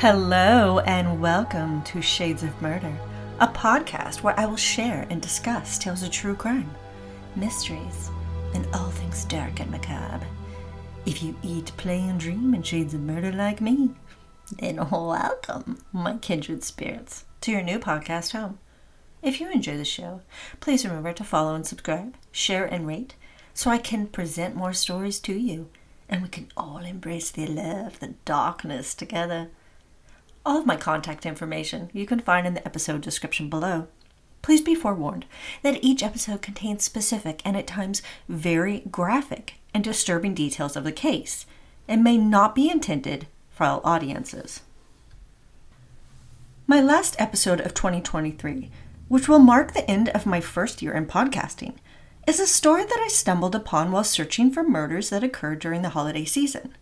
Hello and welcome to Shades of Murder, a podcast where I will share and discuss tales of true crime, mysteries, and all things dark and macabre. If you eat, play, and dream in shades of murder like me, then welcome, my kindred spirits, to your new podcast home. If you enjoy the show, please remember to follow and subscribe, share and rate, so I can present more stories to you, and we can all embrace the love, the darkness together. All of my contact information you can find in the episode description below. Please be forewarned that each episode contains specific and at times very graphic and disturbing details of the case and may not be intended for all audiences. My last episode of 2023, which will mark the end of my first year in podcasting, is a story that I stumbled upon while searching for murders that occurred during the holiday season.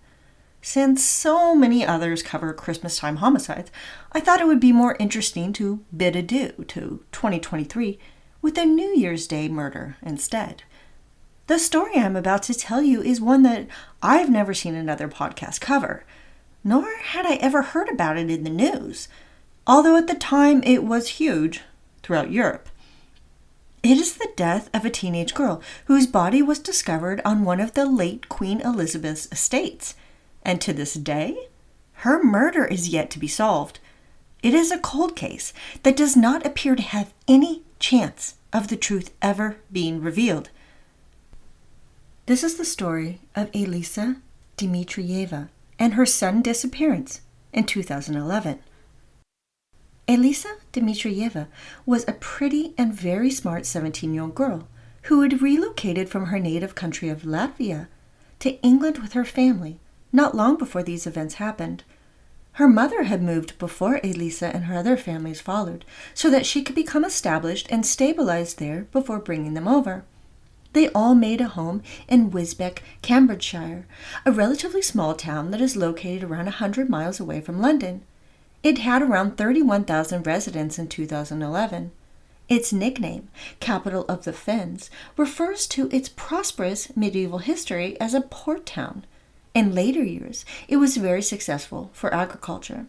Since so many others cover Christmas-time homicides, I thought it would be more interesting to bid adieu to 2023 with a New Year's Day murder instead. The story I'm about to tell you is one that I've never seen another podcast cover, nor had I ever heard about it in the news, although at the time it was huge throughout Europe. It is the death of a teenage girl whose body was discovered on one of the late Queen Elizabeth's estates. And to this day, her murder is yet to be solved. It is a cold case that does not appear to have any chance of the truth ever being revealed. This is the story of Alisa Dmitrijeva and her sudden disappearance in 2011. Alisa Dmitrijeva was a pretty and very smart 17-year-old girl who had relocated from her native country of Latvia to England with her family not long before these events happened. Her mother had moved before Alisa and her other families followed, so that she could become established and stabilized there before bringing them over. They all made a home in Wisbech, Cambridgeshire, a relatively small town that is located around 100 miles away from London. It had around 31,000 residents in 2011. Its nickname, Capital of the Fens, refers to its prosperous medieval history as a port town. In later years, it was very successful for agriculture.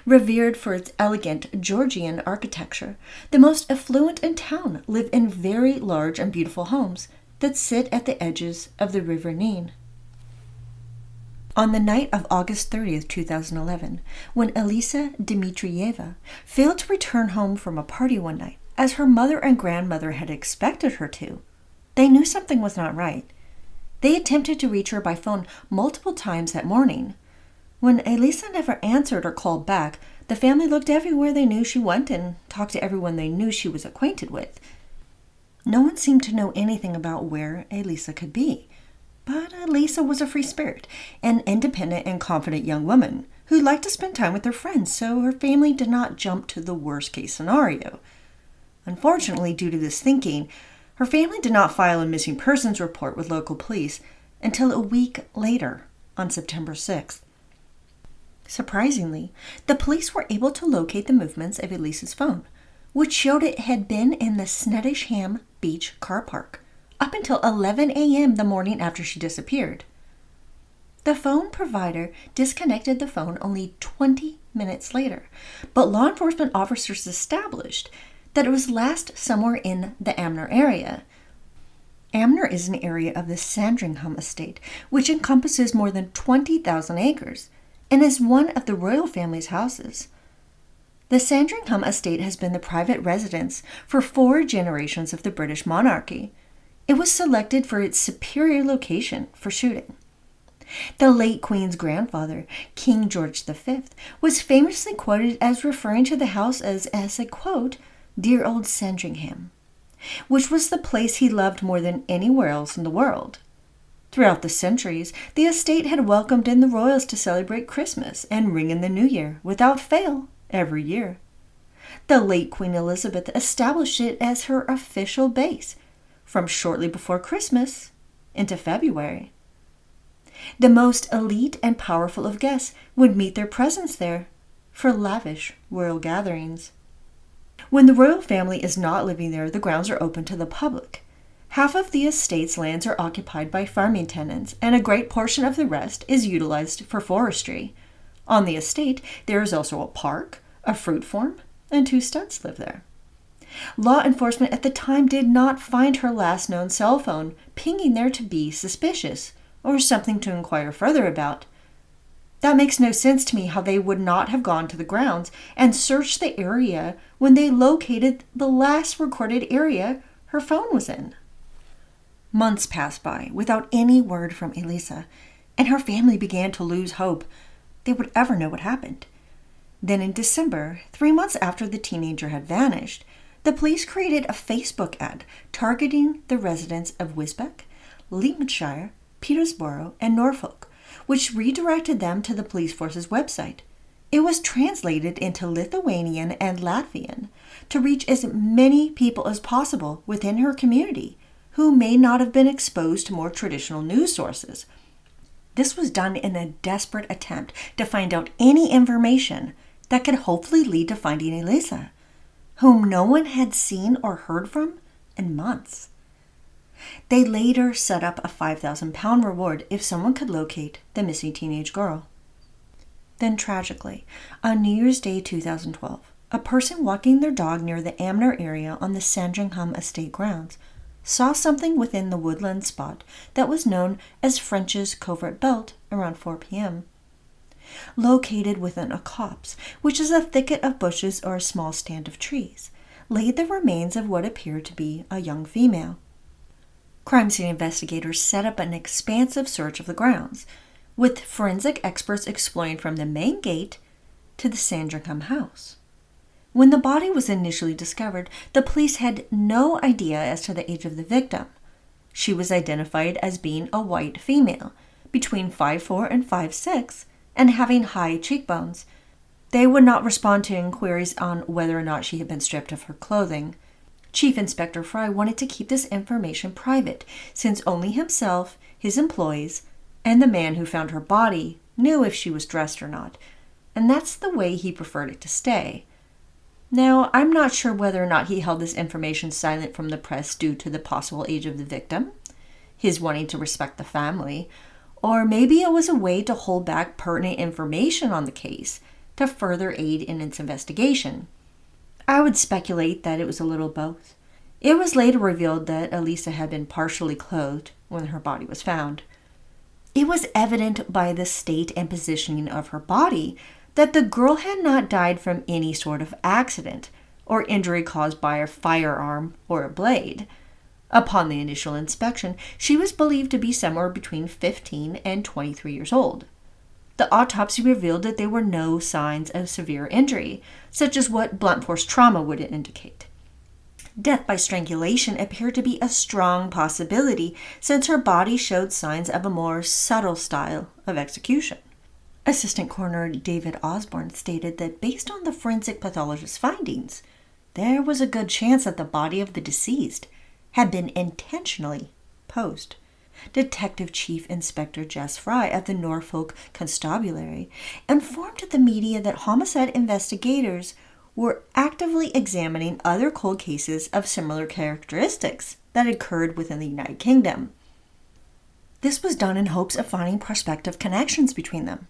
Revered for its elegant Georgian architecture, the most affluent in town live in very large and beautiful homes that sit at the edges of the River Nene. On the night of August 30th, 2011, when Alisa Dmitrijeva failed to return home from a party one night, as her mother and grandmother had expected her to, they knew something was not right. They attempted to reach her by phone multiple times that morning. When Alisa never answered or called back, the family looked everywhere they knew she went and talked to everyone they knew she was acquainted with. No one seemed to know anything about where Alisa could be. But Alisa was a free spirit, an independent and confident young woman who liked to spend time with her friends, so her family did not jump to the worst-case scenario. Unfortunately, due to this thinking, her family did not file a missing persons report with local police until a week later, on September 6th. Surprisingly, the police were able to locate the movements of Alisa's phone, which showed it had been in the Sandringham Beach car park up until 11 a.m. the morning after she disappeared. The phone provider disconnected the phone only 20 minutes later, but law enforcement officers established that it was last somewhere in the Amner area. Amner is an area of the Sandringham estate, which encompasses more than 20,000 acres, and is one of the royal family's houses. The Sandringham estate has been the private residence for 4 generations of the British monarchy. It was selected for its superior location for shooting. The late Queen's grandfather, King George V, was famously quoted as referring to the house as a, quote, dear old Sandringham, which was the place he loved more than anywhere else in the world. Throughout the centuries, the estate had welcomed in the royals to celebrate Christmas and ring in the New Year without fail every year. The late Queen Elizabeth established it as her official base from shortly before Christmas into February. The most elite and powerful of guests would meet their presence there for lavish royal gatherings. When the royal family is not living there, the grounds are open to the public. Half of the estate's lands are occupied by farming tenants, and a great portion of the rest is utilized for forestry. On the estate, there is also a park, a fruit farm, and 2 studs live there. Law enforcement at the time did not find her last known cell phone pinging there to be suspicious or something to inquire further about. That makes no sense to me how they would not have gone to the grounds and searched the area when they located the last recorded area her phone was in. Months passed by without any word from Alisa, and her family began to lose hope they would ever know what happened. Then in December, 3 months after the teenager had vanished, the police created a Facebook ad targeting the residents of Wisbech, Lincolnshire, Peterborough, and Norfolk, which redirected them to the police force's website. It was translated into Lithuanian and Latvian to reach as many people as possible within her community who may not have been exposed to more traditional news sources. This was done in a desperate attempt to find out any information that could hopefully lead to finding Alisa, whom no one had seen or heard from in months. They later set up a £5,000 reward if someone could locate the missing teenage girl. Then tragically, on New Year's Day 2012, a person walking their dog near the Amner area on the Sandringham estate grounds saw something within the woodland spot that was known as French's Covert Belt around 4 p.m. Located within a copse, which is a thicket of bushes or a small stand of trees, lay the remains of what appeared to be a young female. Crime scene investigators set up an expansive search of the grounds, with forensic experts exploring from the main gate to the Sandringham house. When the body was initially discovered, the police had no idea as to the age of the victim. She was identified as being a white female, between 5'4" and 5'6", and having high cheekbones. They would not respond to inquiries on whether or not she had been stripped of her clothing. Chief Inspector Fry wanted to keep this information private, since only himself, his employees, and the man who found her body knew if she was dressed or not, and that's the way he preferred it to stay. Now, I'm not sure whether or not he held this information silent from the press due to the possible age of the victim, his wanting to respect the family, or maybe it was a way to hold back pertinent information on the case to further aid in its investigation. I would speculate that it was a little both. It was later revealed that Alisa had been partially clothed when her body was found. It was evident by the state and positioning of her body that the girl had not died from any sort of accident or injury caused by a firearm or a blade. Upon the initial inspection, she was believed to be somewhere between 15 and 23 years old. The autopsy revealed that there were no signs of severe injury, such as what blunt force trauma would indicate. Death by strangulation appeared to be a strong possibility, since her body showed signs of a more subtle style of execution. Assistant Coroner David Osborne stated that based on the forensic pathologist's findings, there was a good chance that the body of the deceased had been intentionally posed. Detective Chief Inspector Jess Fry of the Norfolk Constabulary informed the media that homicide investigators were actively examining other cold cases of similar characteristics that occurred within the United Kingdom. This was done in hopes of finding prospective connections between them.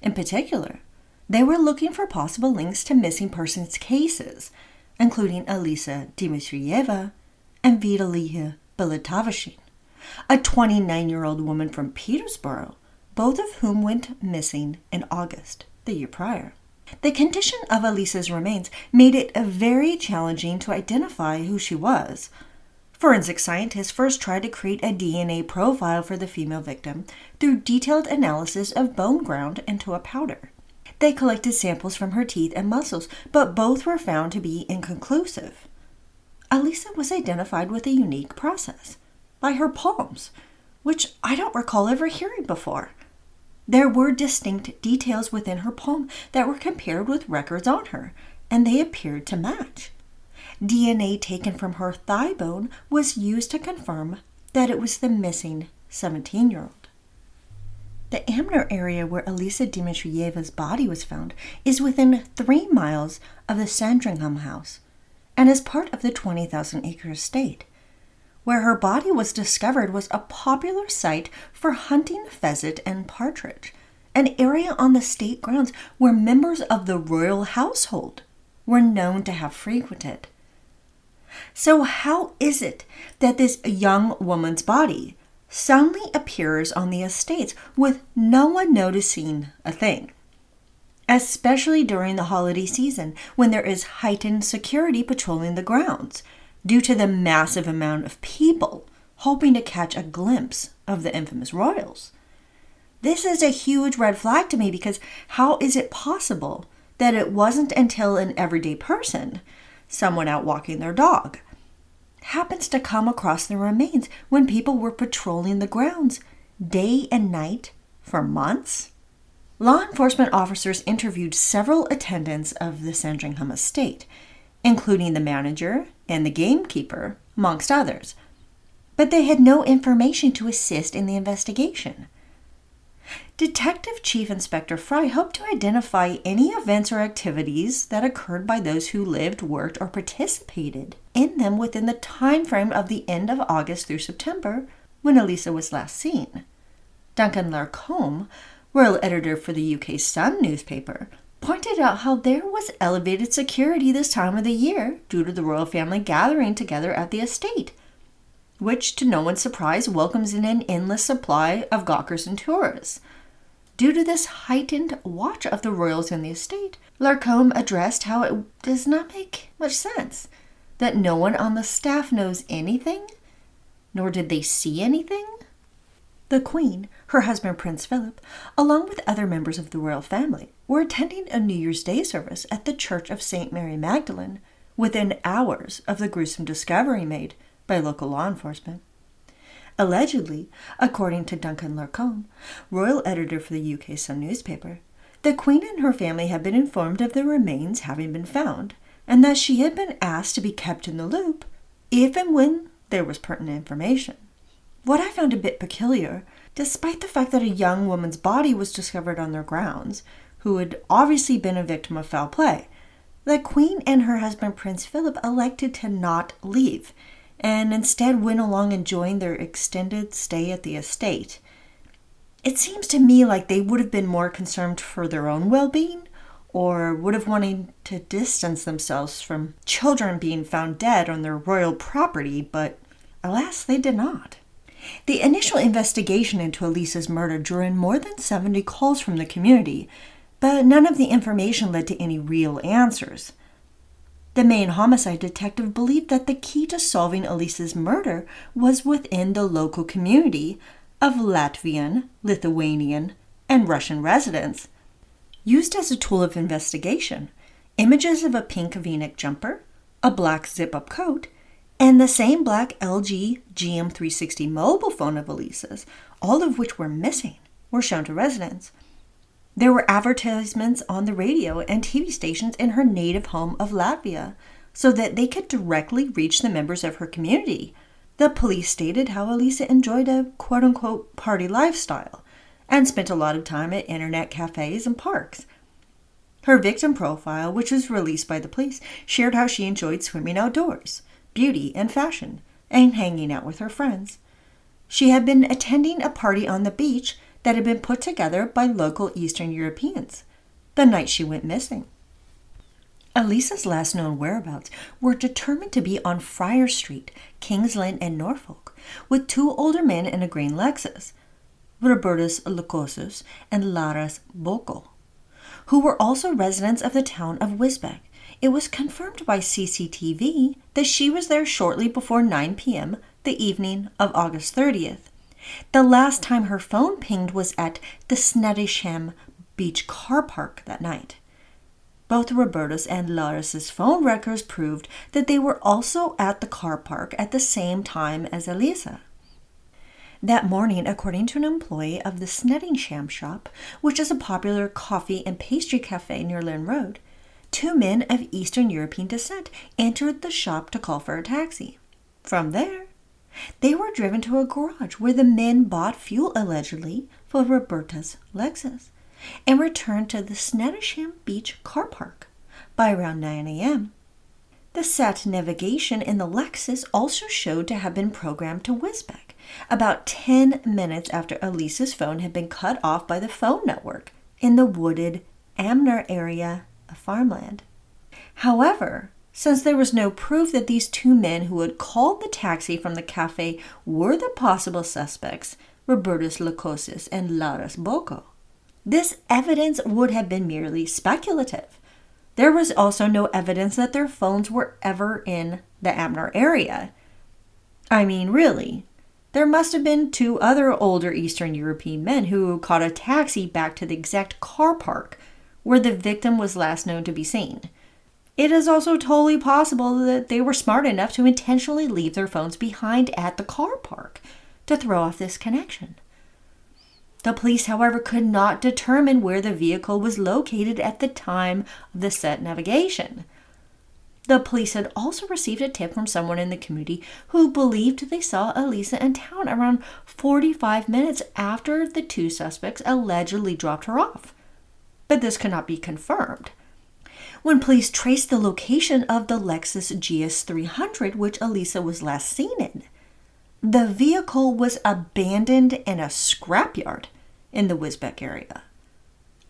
In particular, they were looking for possible links to missing persons cases, including Alisa Dmitrijeva and Vitaliya Belatavashin, a 29-year-old woman from Peterborough, both of whom went missing in August the year prior. The condition of Alisa's remains made it very challenging to identify who she was. Forensic scientists first tried to create a DNA profile for the female victim through detailed analysis of bone ground into a powder. They collected samples from her teeth and muscles, but both were found to be inconclusive. Alisa was identified with a unique process, by her palms, which I don't recall ever hearing before. There were distinct details within her palm that were compared with records on her, and they appeared to match. DNA taken from her thigh bone was used to confirm that it was the missing 17-year-old. The Amner area where Alisa Dmitrijeva's body was found is within 3 miles of the Sandringham house and is part of the 20,000-acre estate. Where her body was discovered was a popular site for hunting pheasant and partridge, an area on the state grounds where members of the royal household were known to have frequented. So how is it that this young woman's body suddenly appears on the estates with no one noticing a thing? Especially during the holiday season when there is heightened security patrolling the grounds due to the massive amount of people hoping to catch a glimpse of the infamous royals. This is a huge red flag to me because how is it possible that it wasn't until an everyday person, someone out walking their dog, happens to come across the remains when people were patrolling the grounds day and night for months? Law enforcement officers interviewed several attendants of the Sandringham estate, including the manager and the gamekeeper, amongst others, but they had no information to assist in the investigation. Detective Chief Inspector Fry hoped to identify any events or activities that occurred by those who lived, worked, or participated in them within the time frame of the end of August through September, when Alisa was last seen. Duncan Larcombe, royal editor for the UK Sun newspaper, pointed out how there was elevated security this time of the year due to the royal family gathering together at the estate, which, to no one's surprise, welcomes in an endless supply of gawkers and tourists. Due to this heightened watch of the royals in the estate, Larcombe addressed how it does not make much sense that no one on the staff knows anything, nor did they see anything. The Queen, her husband Prince Philip, along with other members of the royal family, were attending a New Year's Day service at the Church of St. Mary Magdalene within hours of the gruesome discovery made by local law enforcement. Allegedly, according to Duncan Larcombe, royal editor for the UK Sun newspaper, the Queen and her family had been informed of the remains having been found, and that she had been asked to be kept in the loop if and when there was pertinent information. What I found a bit peculiar, despite the fact that a young woman's body was discovered on their grounds, who had obviously been a victim of foul play, the Queen and her husband Prince Philip elected to not leave, and instead went along enjoying their extended stay at the estate. It seems to me like they would have been more concerned for their own well-being, or would have wanted to distance themselves from children being found dead on their royal property, but alas, they did not. The initial investigation into Alisa's murder drew in more than 70 calls from the community, but none of the information led to any real answers. The main homicide detective believed that the key to solving Alisa's murder was within the local community of Latvian, Lithuanian, and Russian residents. Used as a tool of investigation, images of a pink V-neck jumper, a black zip-up coat, and the same black LG GM360 mobile phone of Alisa's, all of which were missing, were shown to residents. There were advertisements on the radio and TV stations in her native home of Latvia so that they could directly reach the members of her community. The police stated how Alisa enjoyed a quote-unquote party lifestyle and spent a lot of time at internet cafes and parks. Her victim profile, which was released by the police, shared how she enjoyed swimming outdoors, beauty and fashion, and hanging out with her friends. She had been attending a party on the beach that had been put together by local Eastern Europeans the night she went missing. Alisa's last known whereabouts were determined to be on Friar Street, Kings Lynn, and Norfolk, with 2 older men in a green Lexus, Robertus Lucosus and Laras Boko, who were also residents of the town of Wisbech. It was confirmed by CCTV that she was there shortly before 9 p.m. the evening of August 30th. The last time her phone pinged was at the Sandringham Beach car park that night. Both Roberta's and Laris's phone records proved that they were also at the car park at the same time as Alisa. That morning, according to an employee of the Sandringham shop, which is a popular coffee and pastry cafe near Lynn Road, 2 men of Eastern European descent entered the shop to call for a taxi. From there, they were driven to a garage where the men bought fuel allegedly for Roberta's Lexus and returned to the Sandringham Beach car park by around 9 a.m. The sat navigation in the Lexus also showed to have been programmed to Wisbech, about 10 minutes after Alisa's phone had been cut off by the phone network in the wooded Amner area of farmland. However, since there was no proof that these two men who had called the taxi from the cafe were the possible suspects, Robertus Lukosius and Laras Boko, this evidence would have been merely speculative. There was also no evidence that their phones were ever in the Amner area. I mean, really, there must have been two other older Eastern European men who caught a taxi back to the exact car park where the victim was last known to be seen. It is also totally possible that they were smart enough to intentionally leave their phones behind at the car park to throw off this connection. The police, however, could not determine where the vehicle was located at the time of the set navigation. The police had also received a tip from someone in the community who believed they saw Alisa in town around 45 minutes after the two suspects allegedly dropped her off. But this could not be confirmed. When police traced the location of the Lexus GS 300, which Alisa was last seen in, the vehicle was abandoned in a scrapyard in the Wisbech area.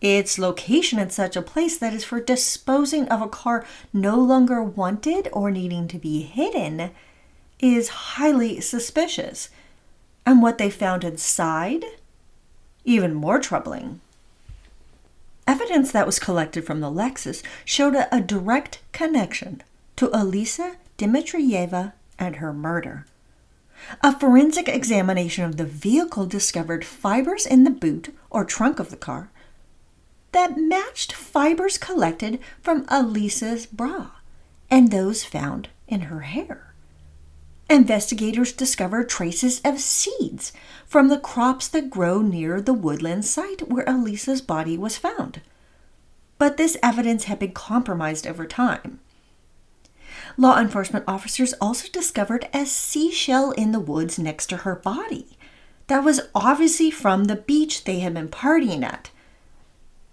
Its location in such a place that is for disposing of a car no longer wanted or needing to be hidden is highly suspicious. And what they found inside, even more troubling. Evidence that was collected from the Lexus showed a direct connection to Alisa Dmitrijeva and her murder. A forensic examination of the vehicle discovered fibers in the boot or trunk of the car that matched fibers collected from Alisa's bra and those found in her hair. Investigators discovered traces of seeds from the crops that grow near the woodland site where Alisa's body was found. But this evidence had been compromised over time. Law enforcement officers also discovered a seashell in the woods next to her body that was obviously from the beach they had been partying at.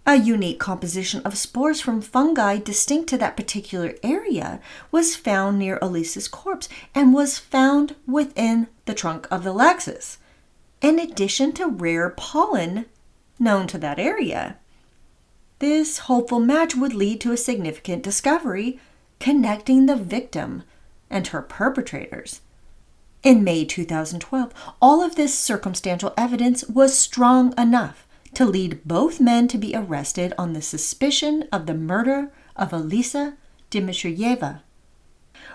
A unique composition of spores from fungi distinct to that particular area was found near Alisa's corpse and was found within the trunk of the Lexus, in addition to rare pollen known to that area. This hopeful match would lead to a significant discovery connecting the victim and her perpetrators. In May 2012, all of this circumstantial evidence was strong enough to lead both men to be arrested on the suspicion of the murder of Alisa Dmitrijeva.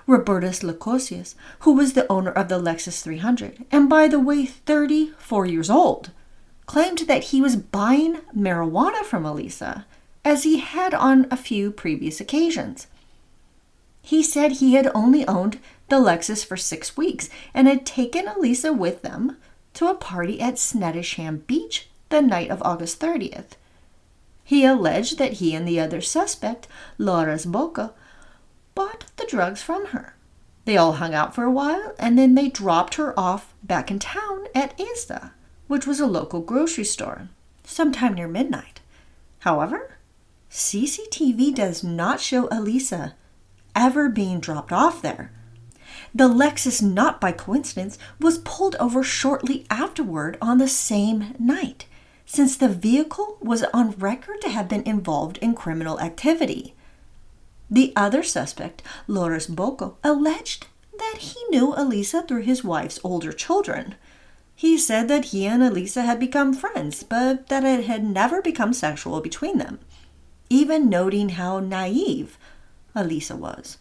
Robertus Lukosius, who was the owner of the Lexus 300, and by the way 34 years old, claimed that he was buying marijuana from Alisa, as he had on a few previous occasions. He said he had only owned the Lexus for 6 weeks and had taken Alisa with them to a party at Sandringham Beach the night of August 30th. He alleged that he and the other suspect, Laras Boko, bought the drugs from her. They all hung out for a while, and then they dropped her off back in town at Isda, which was a local grocery store, sometime near midnight. However, CCTV does not show Alisa ever being dropped off there. The Lexus, not by coincidence, was pulled over shortly afterward on the same night, since the vehicle was on record to have been involved in criminal activity. The other suspect, Laras Boko, alleged that he knew Alisa through his wife's older children. He said that he and Alisa had become friends, but that it had never become sexual between them, even noting how naive Alisa was.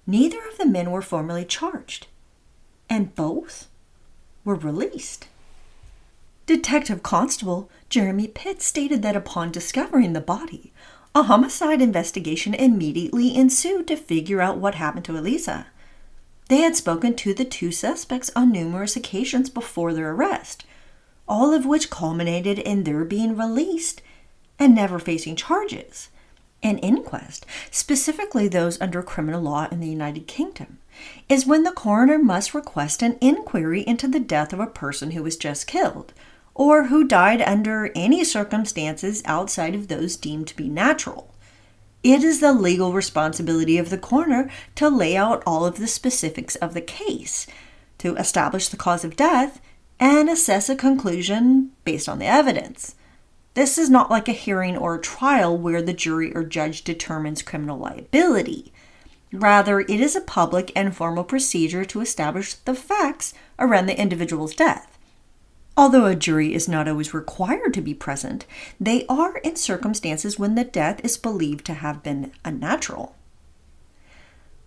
Neither of the men were formally charged, and both were released. Detective Constable Jeremy Pitt stated that upon discovering the body, a homicide investigation immediately ensued to figure out what happened to Alisa. They had spoken to the two suspects on numerous occasions before their arrest, all of which culminated in their being released and never facing charges. An inquest, specifically those under criminal law in the United Kingdom, is when the coroner must request an inquiry into the death of a person who was just killed, or who died under any circumstances outside of those deemed to be natural. It is the legal responsibility of the coroner to lay out all of the specifics of the case, to establish the cause of death and assess a conclusion based on the evidence. This is not like a hearing or a trial where the jury or judge determines criminal liability. Rather, it is a public and formal procedure to establish the facts around the individual's death. Although a jury is not always required to be present, they are in circumstances when the death is believed to have been unnatural.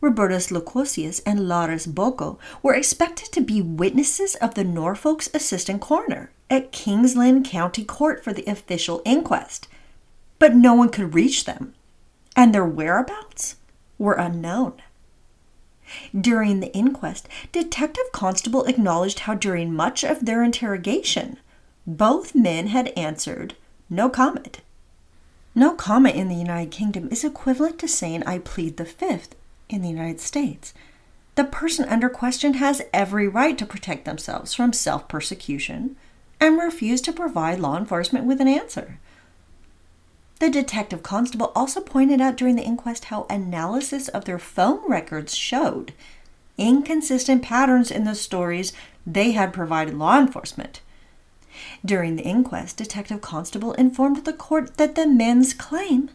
Robertus Locosius and Laurence Bocco were expected to be witnesses of the Norfolk's assistant coroner at Kings Lynn County Court for the official inquest, but no one could reach them, and their whereabouts were unknown. During the inquest, Detective Constable acknowledged how during much of their interrogation, both men had answered, "No comment." No comment in the United Kingdom is equivalent to saying "I plead the fifth" in the United States. The person under question has every right to protect themselves from self-persecution and refuse to provide law enforcement with an answer. The detective constable also pointed out during the inquest how analysis of their phone records showed inconsistent patterns in the stories they had provided law enforcement. During the inquest, Detective Constable informed the court that the men's claim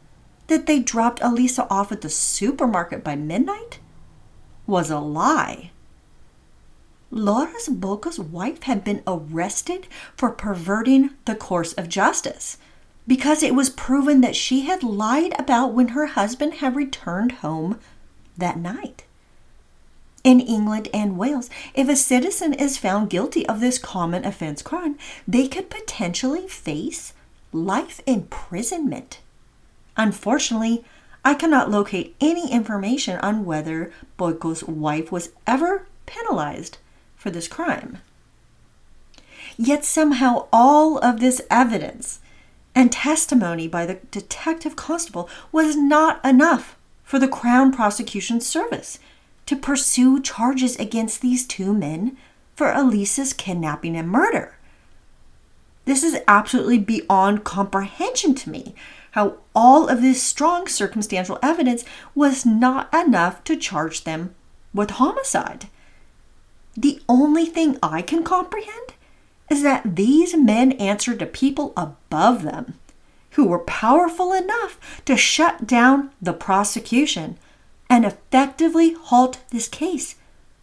that they dropped Alisa off at the supermarket by midnight was a lie. Laurence Bocco's wife had been arrested for perverting the course of justice because it was proven that she had lied about when her husband had returned home that night. In England and Wales, if a citizen is found guilty of this common offense crime, they could potentially face life imprisonment. Unfortunately, I cannot locate any information on whether Bocco's wife was ever penalized for this crime. Yet somehow all of this evidence and testimony by the detective constable was not enough for the Crown Prosecution Service to pursue charges against these two men for Alisa's kidnapping and murder. This is absolutely beyond comprehension to me, how all of this strong circumstantial evidence was not enough to charge them with homicide. The only thing I can comprehend is that these men answered to people above them who were powerful enough to shut down the prosecution and effectively halt this case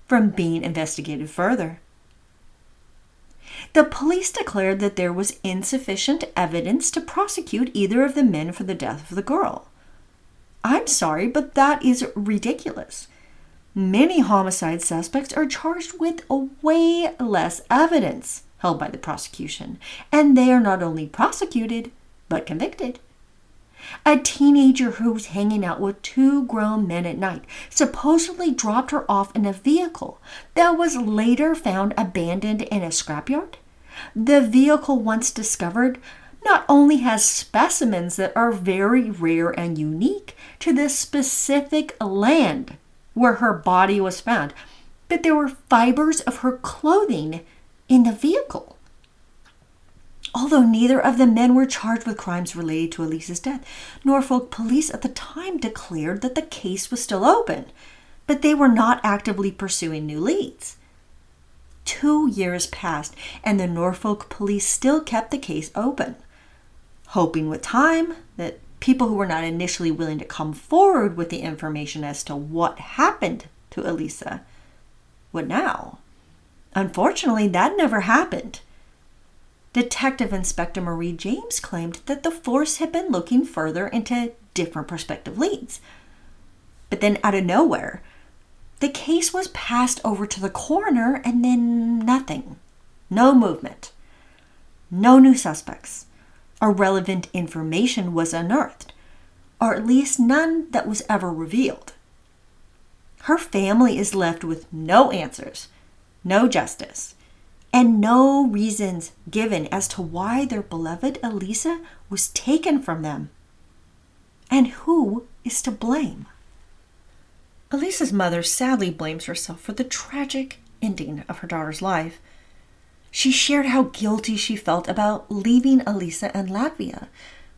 from being investigated further. The police declared that there was insufficient evidence to prosecute either of the men for the death of the girl. I'm sorry, but that is ridiculous. Many homicide suspects are charged with way less evidence held by the prosecution, and they are not only prosecuted, but convicted. A teenager who was hanging out with two grown men at night supposedly dropped her off in a vehicle that was later found abandoned in a scrapyard. The vehicle, once discovered, not only has specimens that are very rare and unique to the specific land where her body was found, but there were fibers of her clothing in the vehicle. Although neither of the men were charged with crimes related to Alisa's death, Norfolk police at the time declared that the case was still open, but they were not actively pursuing new leads. 2 years passed, and the Norfolk police still kept the case open, hoping with time that people who were not initially willing to come forward with the information as to what happened to Alisa would now. Unfortunately, that never happened. Detective Inspector Marie James claimed that the force had been looking further into different prospective leads. But then out of nowhere, the case was passed over to the coroner, and then nothing. No movement. No new suspects. Or relevant information was unearthed, or at least none that was ever revealed. Her family is left with no answers, no justice, and no reasons given as to why their beloved Alisa was taken from them. And who is to blame? Alisa's mother sadly blames herself for the tragic ending of her daughter's life. She shared how guilty she felt about leaving Alisa in Latvia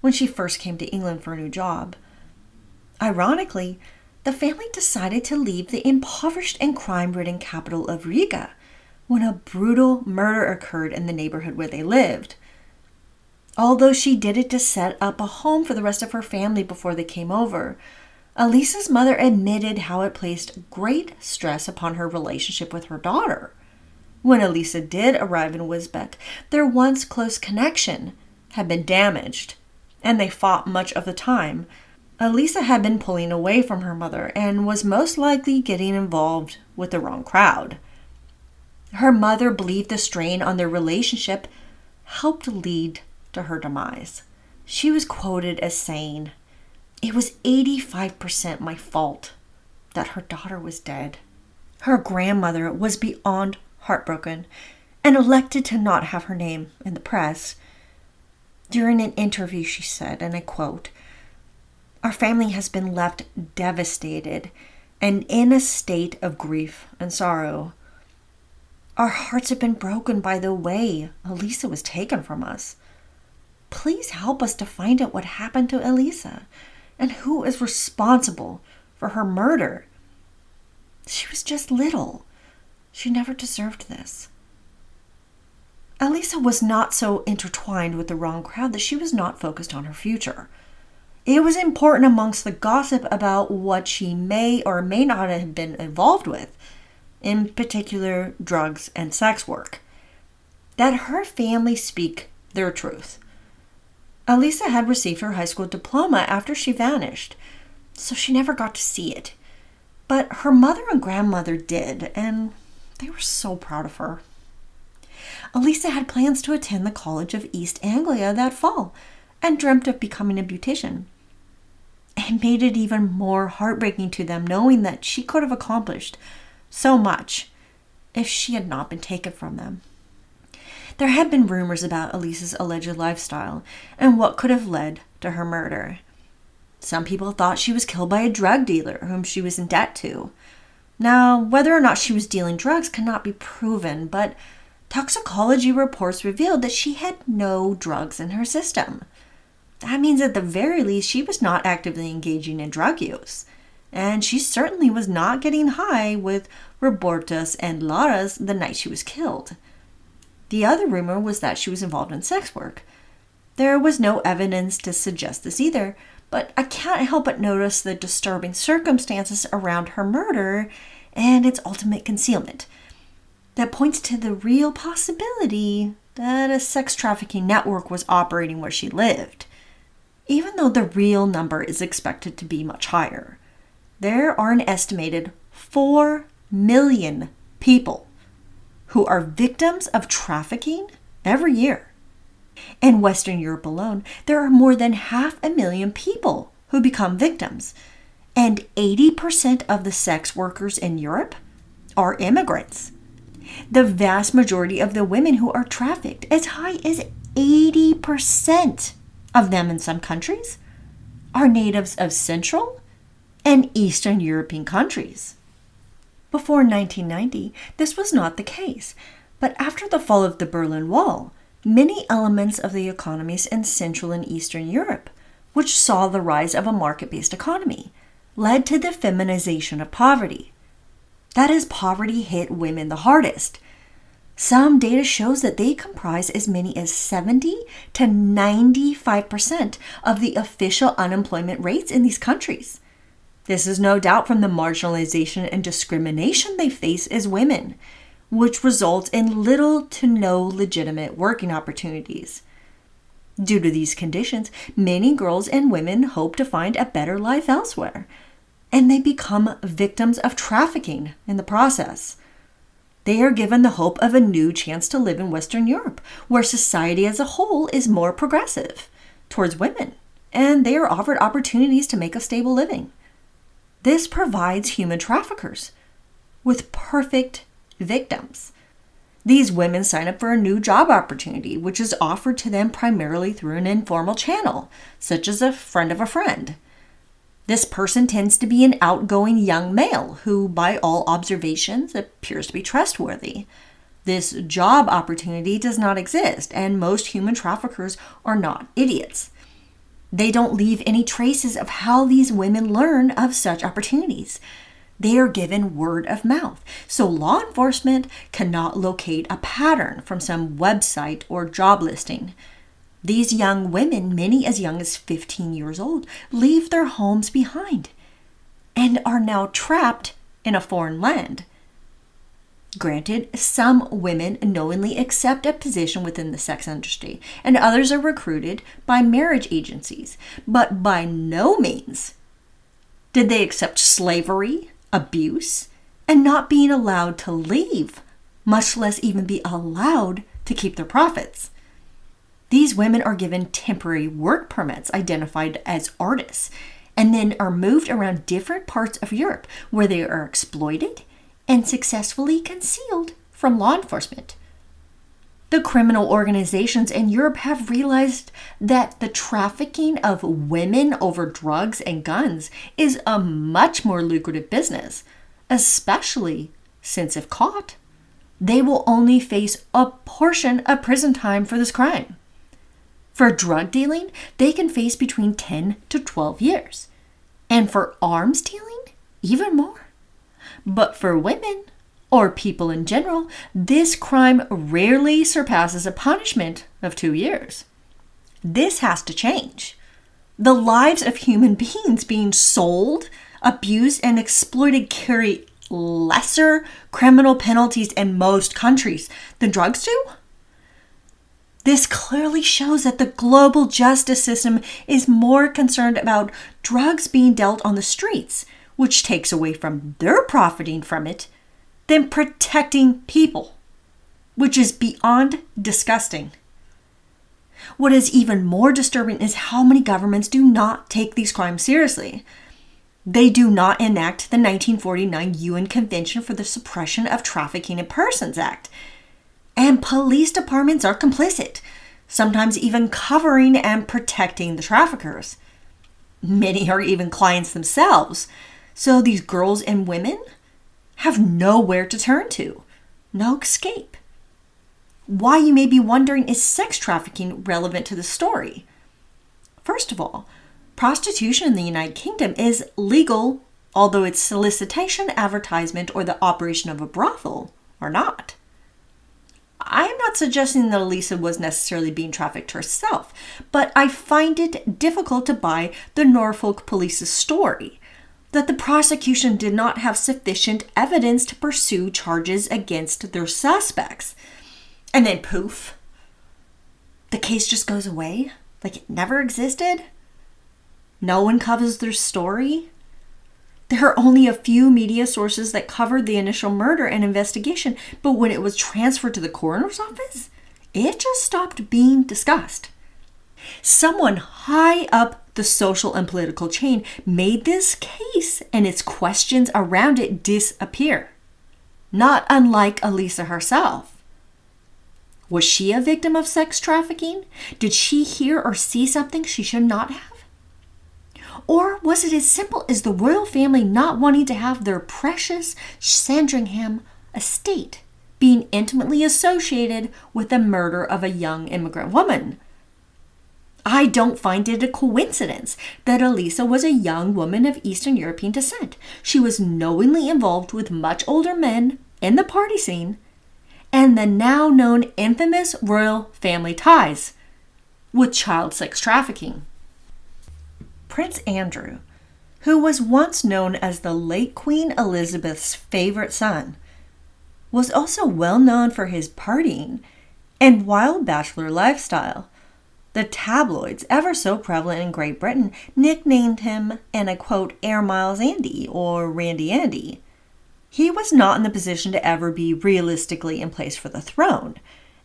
when she first came to England for a new job. Ironically, the family decided to leave the impoverished and crime-ridden capital of Riga when a brutal murder occurred in the neighborhood where they lived. Although she did it to set up a home for the rest of her family before they came over, Alisa's mother admitted how it placed great stress upon her relationship with her daughter. When Alisa did arrive in Wisbech, their once close connection had been damaged, and they fought much of the time. Alisa had been pulling away from her mother and was most likely getting involved with the wrong crowd. Her mother believed the strain on their relationship helped lead to her demise. She was quoted as saying, "It was 85% my fault that her daughter was dead." Her grandmother was beyond heartbroken and elected to not have her name in the press. During an interview, she said, and I quote, "Our family has been left devastated and in a state of grief and sorrow. Our hearts have been broken by the way Alisa was taken from us. Please help us to find out what happened to Alisa and who is responsible for her murder. She was just little. She never deserved this." Alisa was not so intertwined with the wrong crowd that she was not focused on her future. It was important amongst the gossip about what she may or may not have been involved with, in particular drugs and sex work, that her family speak their truth. Alisa had received her high school diploma after she vanished, so she never got to see it. But her mother and grandmother did, and they were so proud of her. Alisa had plans to attend the College of East Anglia that fall and dreamt of becoming a beautician. It made it even more heartbreaking to them knowing that she could have accomplished so much if she had not been taken from them. There had been rumors about Alisa's alleged lifestyle and what could have led to her murder. Some people thought she was killed by a drug dealer whom she was in debt to. Now, whether or not she was dealing drugs cannot be proven, but toxicology reports revealed that she had no drugs in her system. That means at the very least she was not actively engaging in drug use. And she certainly was not getting high with Robertas and Laras the night she was killed. The other rumor was that she was involved in sex work. There was no evidence to suggest this either, but I can't help but notice the disturbing circumstances around her murder and its ultimate concealment. That points to the real possibility that a sex trafficking network was operating where she lived, even though the real number is expected to be much higher. There are an estimated 4 million people who are victims of trafficking every year. In Western Europe alone, there are more than 500,000 people who become victims, and 80% of the sex workers in Europe are immigrants. The vast majority of the women who are trafficked, as high as 80% of them in some countries, are natives of Central and Eastern European countries. Before 1990, this was not the case, but after the fall of the Berlin Wall, many elements of the economies in Central and Eastern Europe, which saw the rise of a market-based economy, led to the feminization of poverty. That is, poverty hit women the hardest. Some data shows that they comprise as many as 70 to 95% of the official unemployment rates in these countries. This is no doubt from the marginalization and discrimination they face as women, which results in little to no legitimate working opportunities. Due to these conditions, many girls and women hope to find a better life elsewhere, and they become victims of trafficking in the process. They are given the hope of a new chance to live in Western Europe, where society as a whole is more progressive towards women, and they are offered opportunities to make a stable living. This provides human traffickers with perfect victims. These women sign up for a new job opportunity, which is offered to them primarily through an informal channel, such as a friend of a friend. This person tends to be an outgoing young male who, by all observations, appears to be trustworthy. This job opportunity does not exist, and most human traffickers are not idiots. They don't leave any traces of how these women learn of such opportunities. They are given word of mouth, so law enforcement cannot locate a pattern from some website or job listing. These young women, many as young as 15 years old, leave their homes behind and are now trapped in a foreign land. Granted, some women knowingly accept a position within the sex industry, and others are recruited by marriage agencies, but by no means did they accept slavery, abuse, and not being allowed to leave, much less even be allowed to keep their profits. These women are given temporary work permits identified as artists, and then are moved around different parts of Europe where they are exploited and successfully concealed from law enforcement. The criminal organizations in Europe have realized that the trafficking of women over drugs and guns is a much more lucrative business, especially since if caught, they will only face a portion of prison time for this crime. For drug dealing, they can face between 10 to 12 years. And for arms dealing, even more. But for women, or people in general, this crime rarely surpasses a punishment of 2 years. This has to change. The lives of human beings being sold, abused, and exploited carry lesser criminal penalties in most countries than drugs do. This clearly shows that the global justice system is more concerned about drugs being dealt on the streets, which takes away from their profiting from it, than protecting people, which is beyond disgusting. What is even more disturbing is how many governments do not take these crimes seriously. They do not enact the 1949 UN Convention for the Suppression of Trafficking in Persons Act. And police departments are complicit, sometimes even covering and protecting the traffickers. Many are even clients themselves. So these girls and women have nowhere to turn to, no escape. Why, you may be wondering, is sex trafficking relevant to the story? First of all, prostitution in the United Kingdom is legal, although its solicitation, advertisement, or the operation of a brothel are not. I am not suggesting that Alisa was necessarily being trafficked herself, but I find it difficult to buy the Norfolk police's story that the prosecution did not have sufficient evidence to pursue charges against their suspects. And then poof, the case just goes away like it never existed. No one covers their story. There are only a few media sources that covered the initial murder and investigation, but when it was transferred to the coroner's office, it just stopped being discussed. Someone high up the social and political chain made this case and its questions around it disappear. Not unlike Alisa herself. Was she a victim of sex trafficking? Did she hear or see something she should not have? Or was it as simple as the royal family not wanting to have their precious Sandringham estate being intimately associated with the murder of a young immigrant woman? I don't find it a coincidence that Alisa was a young woman of Eastern European descent. She was knowingly involved with much older men in the party scene and the now known infamous royal family ties with child sex trafficking. Prince Andrew, who was once known as the late Queen Elizabeth's favorite son, was also well known for his partying and wild bachelor lifestyle. The tabloids, ever so prevalent in Great Britain, nicknamed him, and I quote, Air Miles Andy or Randy Andy. He was not in the position to ever be realistically in place for the throne,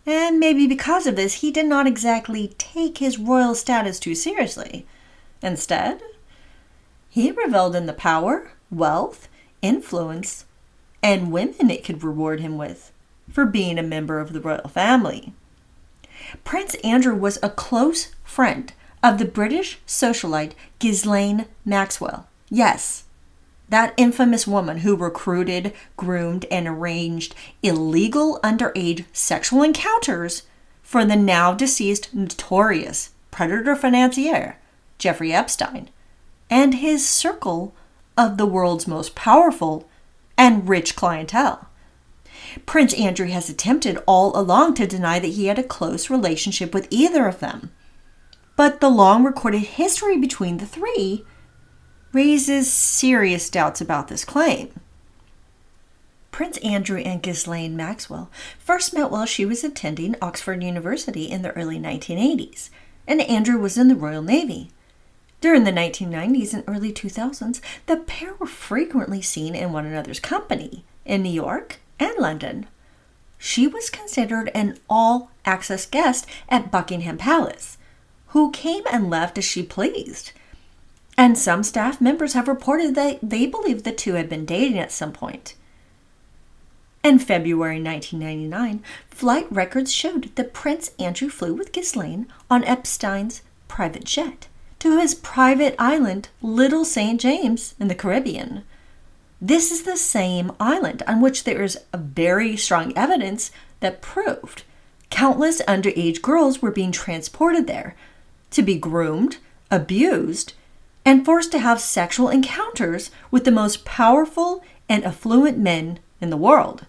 and maybe because of this, he did not exactly take his royal status too seriously. Instead, he reveled in the power, wealth, influence, and women it could reward him with for being a member of the royal family. Prince Andrew was a close friend of the British socialite Ghislaine Maxwell. Yes, that infamous woman who recruited, groomed, and arranged illegal underage sexual encounters for the now deceased notorious predator financier Jeffrey Epstein and his circle of the world's most powerful and rich clientele. Prince Andrew has attempted all along to deny that he had a close relationship with either of them. But the long recorded history between the three raises serious doubts about this claim. Prince Andrew and Ghislaine Maxwell first met while she was attending Oxford University in the early 1980s, and Andrew was in the Royal Navy. During the 1990s and early 2000s, the pair were frequently seen in one another's company in New York and London. She was considered an all-access guest at Buckingham Palace, who came and left as she pleased. And some staff members have reported that they believe the two had been dating at some point. In February 1999, flight records showed that Prince Andrew flew with Ghislaine on Epstein's private jet to his private island, Little St. James, in the Caribbean. This is the same island on which there is very strong evidence that proved countless underage girls were being transported there to be groomed, abused, and forced to have sexual encounters with the most powerful and affluent men in the world.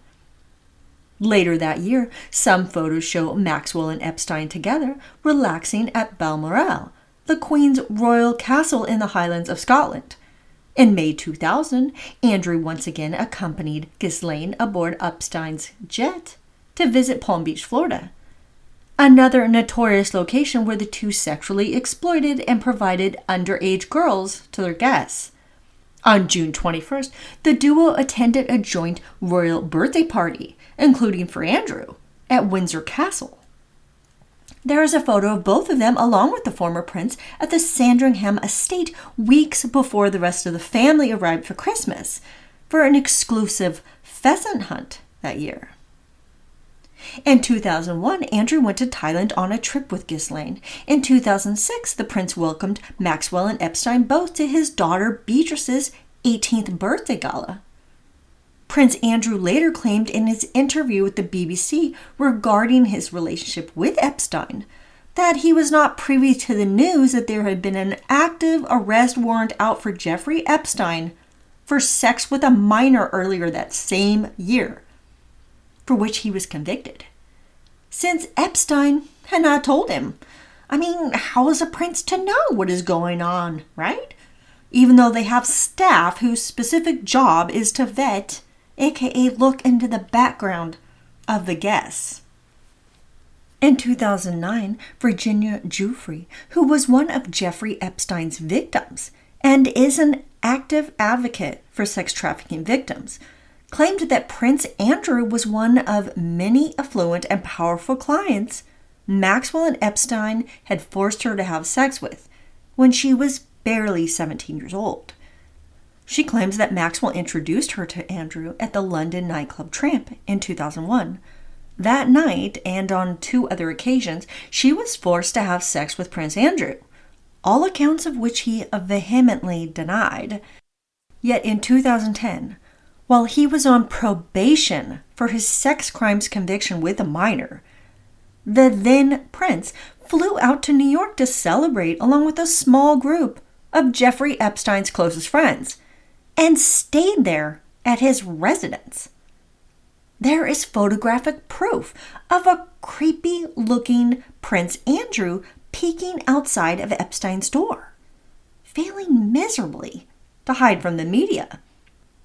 Later that year, some photos show Maxwell and Epstein together relaxing at Balmoral, the Queen's royal castle in the Highlands of Scotland. In May 2000, Andrew once again accompanied Ghislaine aboard Epstein's jet to visit Palm Beach, Florida, another notorious location where the two sexually exploited and provided underage girls to their guests. On June 21st, the duo attended a joint royal birthday party, including for Andrew, at Windsor Castle. There is a photo of both of them along with the former prince at the Sandringham estate weeks before the rest of the family arrived for Christmas for an exclusive pheasant hunt that year. In 2001, Andrew went to Thailand on a trip with Ghislaine. In 2006, the prince welcomed Maxwell and Epstein both to his daughter Beatrice's 18th birthday gala. Prince Andrew later claimed in his interview with the BBC regarding his relationship with Epstein that he was not privy to the news that there had been an active arrest warrant out for Jeffrey Epstein for sex with a minor earlier that same year, for which he was convicted, since Epstein had not told him. I mean, how is a prince to know what is going on, right? Even though they have staff whose specific job is to vet, aka look into the background of the guests. In 2009, Virginia Giuffre, who was one of Jeffrey Epstein's victims and is an active advocate for sex trafficking victims, claimed that Prince Andrew was one of many affluent and powerful clients Maxwell and Epstein had forced her to have sex with when she was barely 17 years old. She claims that Maxwell introduced her to Andrew at the London nightclub Tramp in 2001. That night, and on 2 other occasions, she was forced to have sex with Prince Andrew, all accounts of which he vehemently denied. Yet in 2010, while he was on probation for his sex crimes conviction with a minor, the then prince flew out to New York to celebrate along with a small group of Jeffrey Epstein's closest friends and stayed there at his residence. There is photographic proof of a creepy-looking Prince Andrew peeking outside of Epstein's door, failing miserably to hide from the media.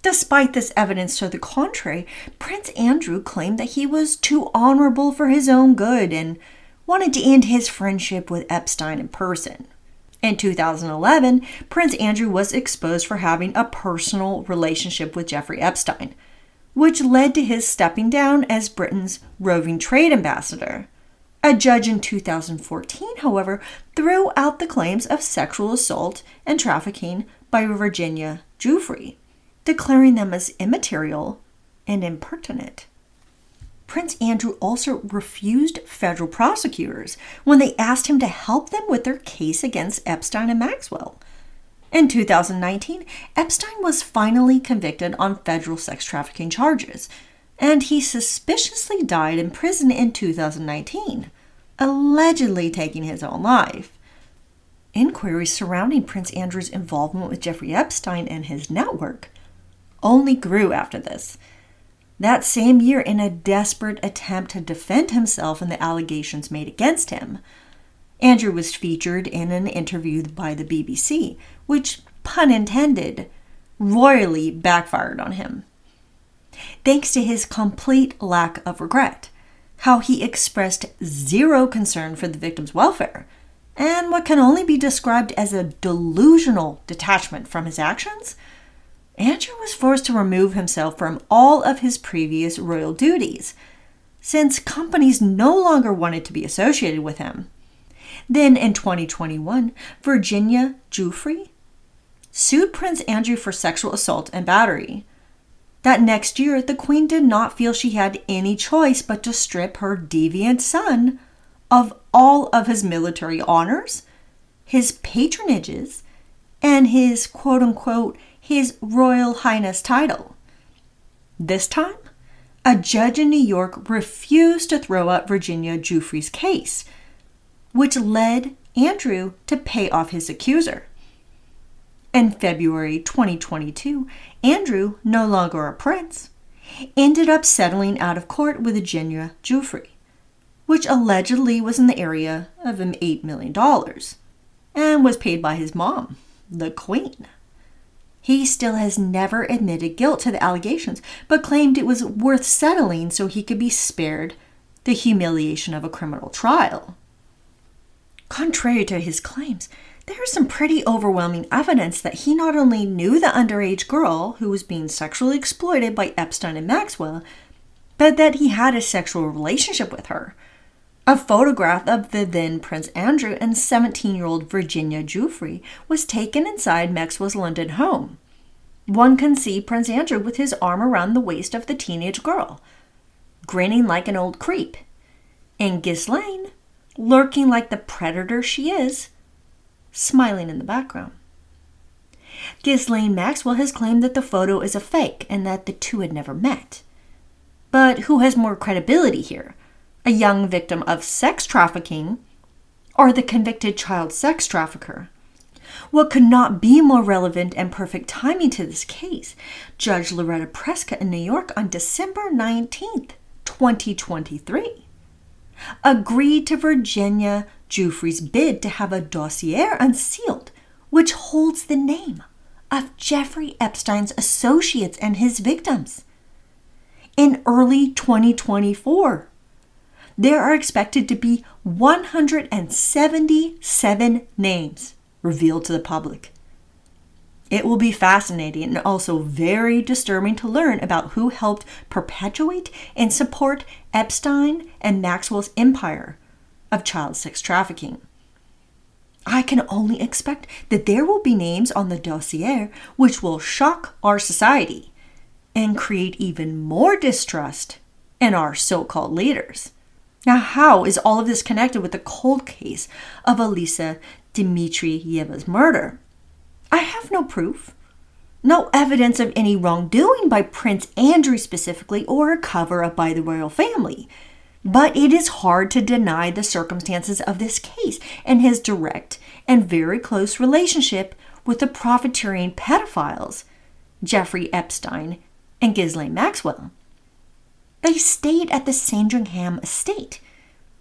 Despite this evidence to the contrary, Prince Andrew claimed that he was too honorable for his own good and wanted to end his friendship with Epstein in person. In 2011, Prince Andrew was exposed for having a personal relationship with Jeffrey Epstein, which led to his stepping down as Britain's roving trade ambassador. A judge in 2014, however, threw out the claims of sexual assault and trafficking by Virginia Giuffre, declaring them as immaterial and impertinent. Prince Andrew also refused federal prosecutors when they asked him to help them with their case against Epstein and Maxwell. In 2019, Epstein was finally convicted on federal sex trafficking charges, and he suspiciously died in prison in 2019, allegedly taking his own life. Inquiries surrounding Prince Andrew's involvement with Jeffrey Epstein and his network only grew after this. That same year, in a desperate attempt to defend himself in the allegations made against him, Andrew was featured in an interview by the BBC, which, pun intended, royally backfired on him. Thanks to his complete lack of regret, how he expressed zero concern for the victim's welfare, and what can only be described as a delusional detachment from his actions, Andrew was forced to remove himself from all of his previous royal duties, since companies no longer wanted to be associated with him. Then in 2021, Virginia Giuffre sued Prince Andrew for sexual assault and battery. That next year, the Queen did not feel she had any choice but to strip her deviant son of all of his military honors, his patronages, and his quote-unquote, his Royal Highness title. This time, a judge in New York refused to throw out Virginia Giuffre's case, which led Andrew to pay off his accuser. In February 2022, Andrew, no longer a prince, ended up settling out of court with Virginia Giuffre, which allegedly was in the area of $8 million, and was paid by his mom, the Queen. He still has never admitted guilt to the allegations, but claimed it was worth settling so he could be spared the humiliation of a criminal trial. Contrary to his claims, there is some pretty overwhelming evidence that he not only knew the underage girl who was being sexually exploited by Epstein and Maxwell, but that he had a sexual relationship with her. A photograph of the then Prince Andrew and 17-year-old Virginia Giuffre was taken inside Maxwell's London home. One can see Prince Andrew with his arm around the waist of the teenage girl, grinning like an old creep, and Ghislaine, lurking like the predator she is, smiling in the background. Ghislaine Maxwell has claimed that the photo is a fake and that the two had never met. But who has more credibility here? A young victim of sex trafficking or the convicted child sex trafficker? What could not be more relevant and perfect timing to this case? Judge Loretta Prescott in New York on December 19th, 2023, agreed to Virginia Giuffre's bid to have a dossier unsealed, which holds the name of Jeffrey Epstein's associates and his victims. In early 2024, there are expected to be 177 names revealed to the public. It will be fascinating and also very disturbing to learn about who helped perpetuate and support Epstein and Maxwell's empire of child sex trafficking. I can only expect that there will be names on the dossier which will shock our society and create even more distrust in our so-called leaders. Now, how is all of this connected with the cold case of Alisa Dmitrijeva's murder? I have no proof, no evidence of any wrongdoing by Prince Andrew specifically or a cover-up by the royal family. But it is hard to deny the circumstances of this case and his direct and very close relationship with the profiteering pedophiles, Jeffrey Epstein and Ghislaine Maxwell. They stayed at the Sandringham estate.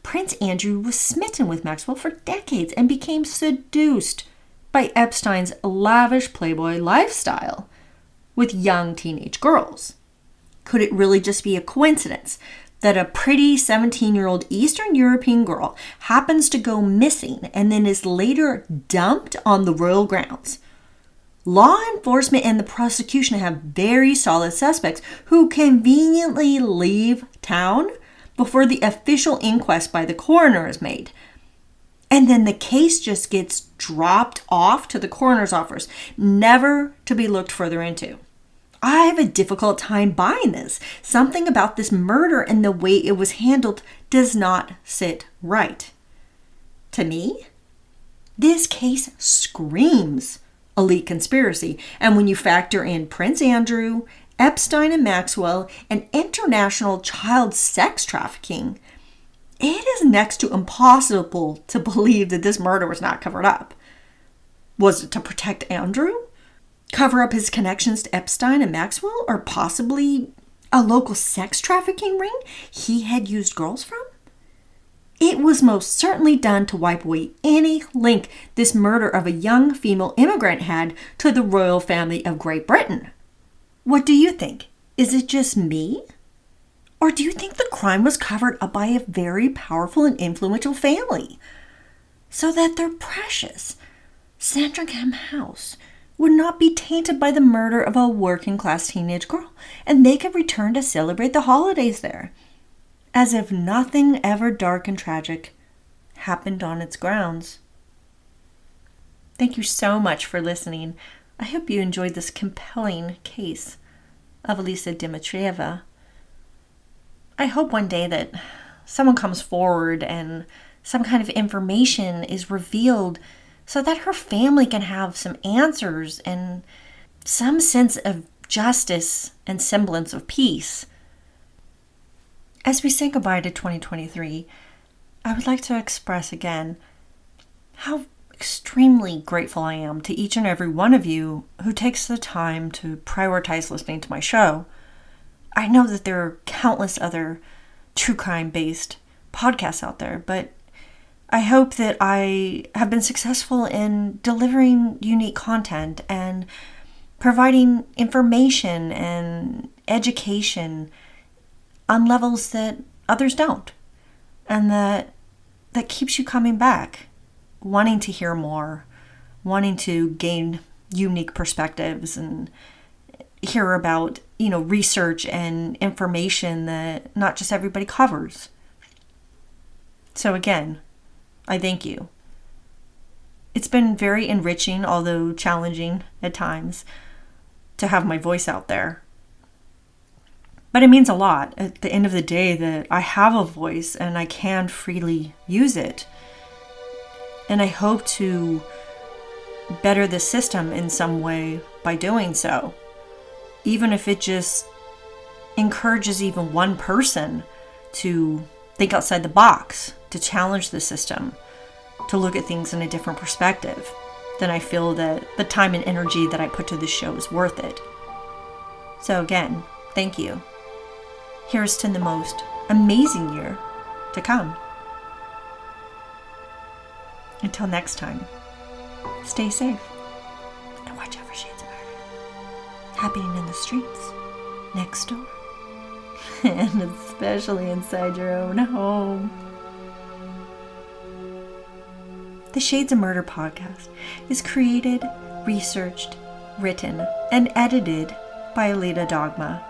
Prince Andrew was smitten with Maxwell for decades and became seduced by Epstein's lavish playboy lifestyle with young teenage girls. Could it really just be a coincidence that a pretty 17-year-old Eastern European girl happens to go missing and then is later dumped on the royal grounds? Law enforcement and the prosecution have very solid suspects who conveniently leave town before the official inquest by the coroner is made. And then the case just gets dropped off to the coroner's office, never to be looked further into. I have a difficult time buying this. Something about this murder and the way it was handled does not sit right. To me, this case screams elite conspiracy. And when you factor in Prince Andrew, Epstein and Maxwell, and international child sex trafficking, it is next to impossible to believe that this murder was not covered up. Was it to protect Andrew? Cover up his connections to Epstein and Maxwell, or possibly a local sex trafficking ring he had used girls from? It was most certainly done to wipe away any link this murder of a young female immigrant had to the royal family of Great Britain. What do you think? Is it just me? Or do you think the crime was covered up by a very powerful and influential family, so that their precious Sandringham house would not be tainted by the murder of a working-class teenage girl, and they could return to celebrate the holidays there, as if nothing ever dark and tragic happened on its grounds? Thank you so much for listening. I hope you enjoyed this compelling case of Alisa Dmitrijeva. I hope one day that someone comes forward and some kind of information is revealed so that her family can have some answers and some sense of justice and semblance of peace. As we say goodbye to 2023, I would like to express again how extremely grateful I am to each and every one of you who takes the time to prioritize listening to my show. I know that there are countless other true crime-based podcasts out there, but I hope that I have been successful in delivering unique content and providing information and education on levels that others don't, and that keeps you coming back, wanting to hear more, wanting to gain unique perspectives and hear about, research and information that not just everybody covers. So again, I thank you. It's been very enriching, although challenging at times, to have my voice out there. But it means a lot at the end of the day that I have a voice and I can freely use it. And I hope to better the system in some way by doing so. Even if it just encourages even one person to think outside the box, to challenge the system, to look at things in a different perspective, then I feel that the time and energy that I put to this show is worth it. So again, thank you. Here's to the most amazing year to come. Until next time, stay safe and watch out for shades of murder happening in the streets, next door, and especially inside your own home. The Shades of Murder podcast is created, researched, written, and edited by Alita Dogma.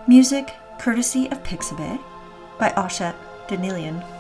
Music courtesy of Pixabay by Alisa Dmitrijeva.